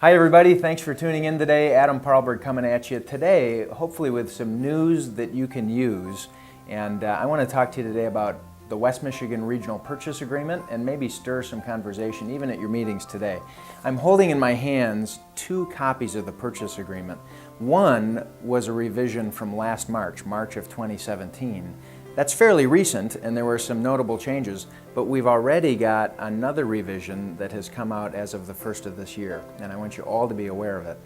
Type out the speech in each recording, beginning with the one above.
Hi everybody, thanks for tuning in today. Adam Parlberg coming at you today, hopefully with some news that you can use. And I want to talk to you today about the West Michigan Regional Purchase Agreement and maybe stir some conversation even at your meetings today. I'm holding in my hands two copies of the purchase agreement. One was a revision from last March of 2017. That's fairly recent, and there were some notable changes, but we've already got another revision that has come out as of the first of this year, and I want you all to be aware of it.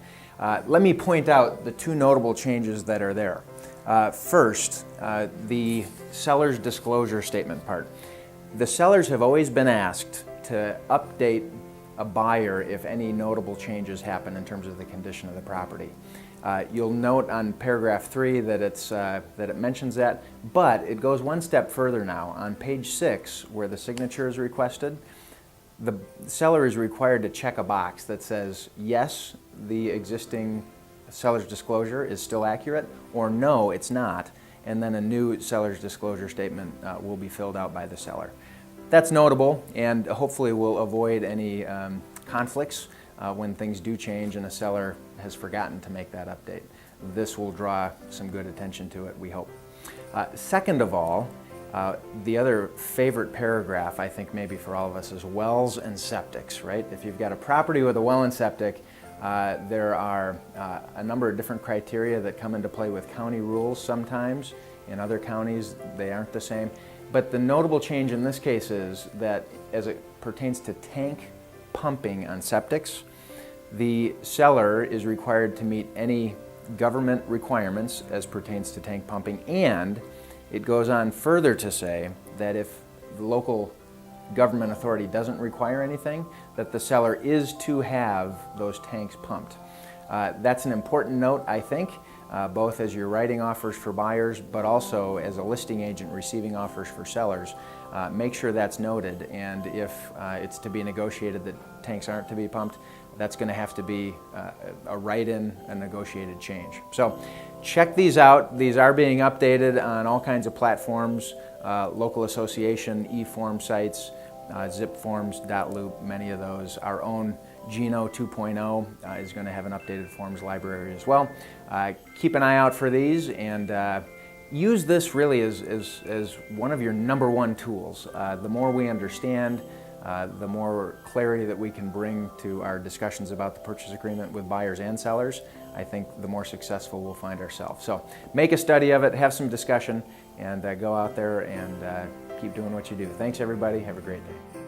Let me point out the two notable changes that are there. First, the seller's disclosure statement part. The sellers have always been asked to update a buyer if any notable changes happen in terms of the condition of the property. You'll note on paragraph 3 that it mentions that, but it goes one step further now. On page 6, where the signature is requested, the seller is required to check a box that says, yes, the existing seller's disclosure is still accurate, or no, it's not, and then a new seller's disclosure statement will be filled out by the seller. That's notable, and hopefully will avoid any conflicts when things do change and a seller has forgotten to make that update. This will draw some good attention to it, we hope. Second of all, the other favorite paragraph, I think maybe for all of us, is wells and septics, right? If you've got a property with a well and septic, there are a number of different criteria that come into play with county rules sometimes. In other counties, they aren't the same. But the notable change in this case is that as it pertains to tank pumping on septics, the seller is required to meet any government requirements as pertains to tank pumping, and it goes on further to say that if the local government authority doesn't require anything, that the seller is to have those tanks pumped. That's an important note, I think, both as you're writing offers for buyers, but also as a listing agent receiving offers for sellers. Make sure that's noted, and if it's to be negotiated that tanks aren't to be pumped, that's going to have to be a write-in, a negotiated change. So check these out. These are being updated on all kinds of platforms, local association, e-form sites, zipforms.loop, many of those. Our own Geno 2.0 is going to have an updated forms library as well. Keep an eye out for these, and use this really as one of your number one tools. The more we understand, the more clarity that we can bring to our discussions about the purchase agreement with buyers and sellers, I think the more successful we'll find ourselves. So make a study of it, have some discussion, and go out there and keep doing what you do. Thanks everybody, have a great day.